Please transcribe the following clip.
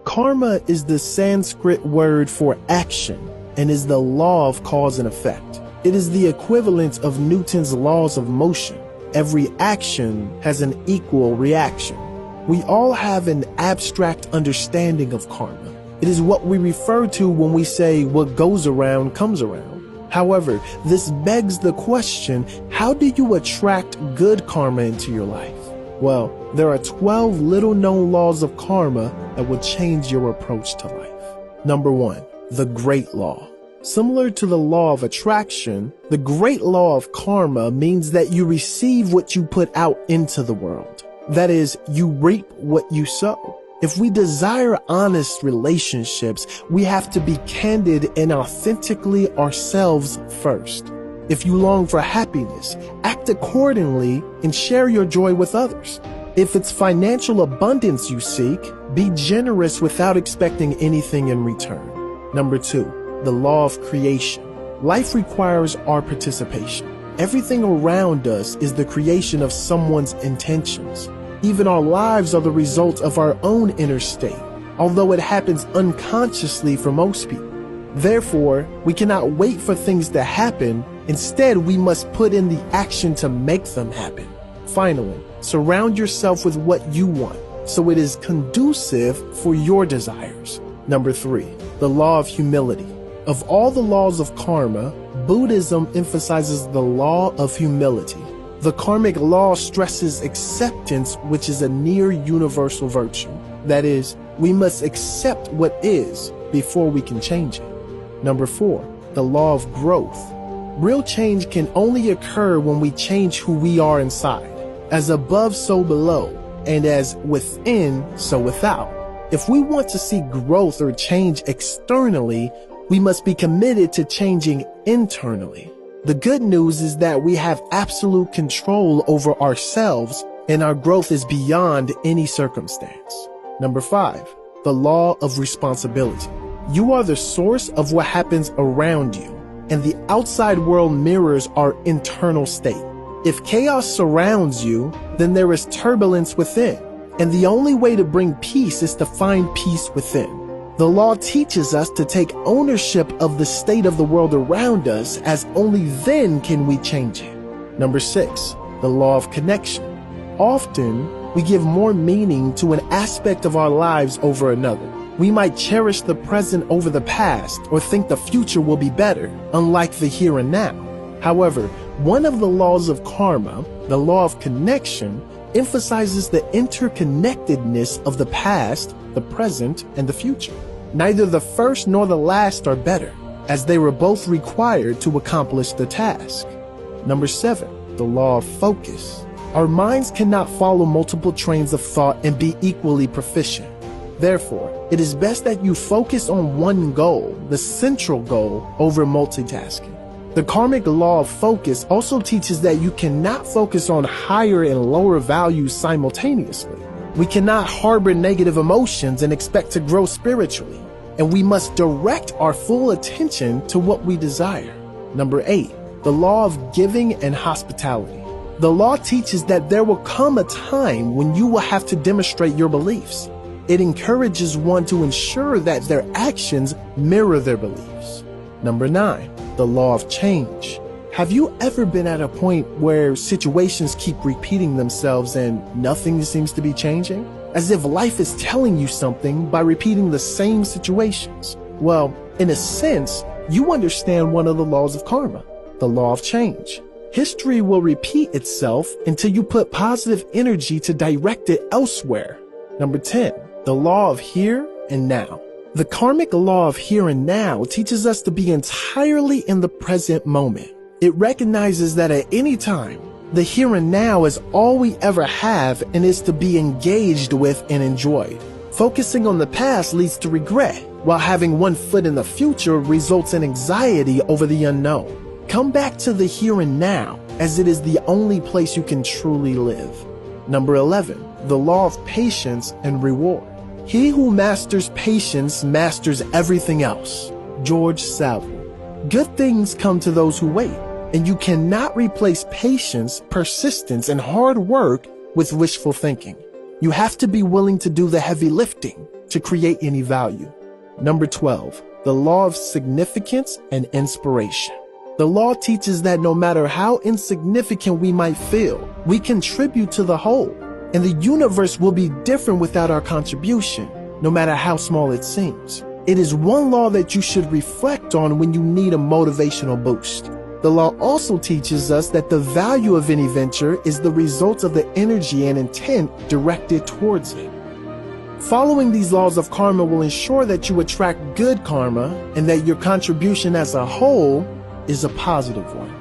Karma is the Sanskrit word for action and is the law of cause and effect. It is the equivalent of Newton's laws of motion. Every action has an equal reaction. We all have an abstract understanding of karma. It is what we refer to when we say what goes around comes around. However, this begs the question, how do you attract good karma into your life? Well, there are 12 little-known laws of karma that will change your approach to life. Number 1, the Great Law. Similar to the law of attraction, the Great Law of karma means that you receive what you put out into the world. That is, you reap what you sow. If we desire honest relationships, we have to be candid and authentically ourselves first. If you long for happiness, act accordingly and share your joy with others. If it's financial abundance you seek, be generous without expecting anything in return. Number 2, the law of creation. Life requires our participation. Everything around us is the creation of someone's intentions. Even our lives are the result of our own inner state, although it happens unconsciously for most people. Therefore, we cannot wait for things to happen. Instead, we must put in the action to make them happen. Finally, surround yourself with what you want, so it is conducive for your desires. Number 3, the law of humility. Of all the laws of karma, Buddhism emphasizes the law of humility. The karmic law stresses acceptance, which is a near universal virtue. That is, we must accept what is before we can change it. Number 4, the law of growth. Real change can only occur when we change who we are inside. As above, so below, and as within, so without. If we want to see growth or change externally, we must be committed to changing internally. The good news is that we have absolute control over ourselves, and our growth is beyond any circumstance. Number 5, the law of responsibility. You are the source of what happens around you, and the outside world mirrors our internal state. If chaos surrounds you, then there is turbulence within, and the only way to bring peace is to find peace within. The law teaches us to take ownership of the state of the world around us, as only then can we change it. Number 6, the law of connection. Often, we give more meaning to an aspect of our lives over another. We might cherish the present over the past or think the future will be better, unlike the here and now. However, one of the laws of karma, the law of connection, emphasizes the interconnectedness of the past, the present, and the future. Neither the first nor the last are better, as they were both required to accomplish the task. Number 7, the law of focus. Our minds cannot follow multiple trains of thought and be equally proficient. Therefore, it is best that you focus on one goal, the central goal, over multitasking. The karmic law of focus also teaches that you cannot focus on higher and lower values simultaneously. We cannot harbor negative emotions and expect to grow spiritually, and we must direct our full attention to what we desire. Number 8, the law of giving and hospitality. The law teaches that there will come a time when you will have to demonstrate your beliefs. It encourages one to ensure that their actions mirror their beliefs. Number 9, the law of change. Have you ever been at a point where situations keep repeating themselves and nothing seems to be changing? As if life is telling you something by repeating the same situations. Well, in a sense, you understand one of the laws of karma, the law of change. History will repeat itself until you put positive energy to direct it elsewhere. Number 10, the law of here and now. The karmic law of here and now teaches us to be entirely in the present moment. It recognizes that at any time, the here and now is all we ever have and is to be engaged with and enjoyed. Focusing on the past leads to regret, while having one foot in the future results in anxiety over the unknown. Come back to the here and now, as it is the only place you can truly live. Number 11, the law of patience and reward. He who masters patience masters everything else. George Savile. Good things come to those who wait, and you cannot replace patience, persistence, and hard work with wishful thinking. You have to be willing to do the heavy lifting. to create any value. Number 12, the law of significance and inspiration. The law teaches that no matter how insignificant we might feel, we contribute to the whole, and the universe will be different without our contribution, no matter how small it seems. It is one law that you should reflect on when you need a motivational boost. The law also teaches us that the value of any venture is the result of the energy and intent directed towards it. Following these laws of karma will ensure that you attract good karma and that your contribution as a whole is a positive one.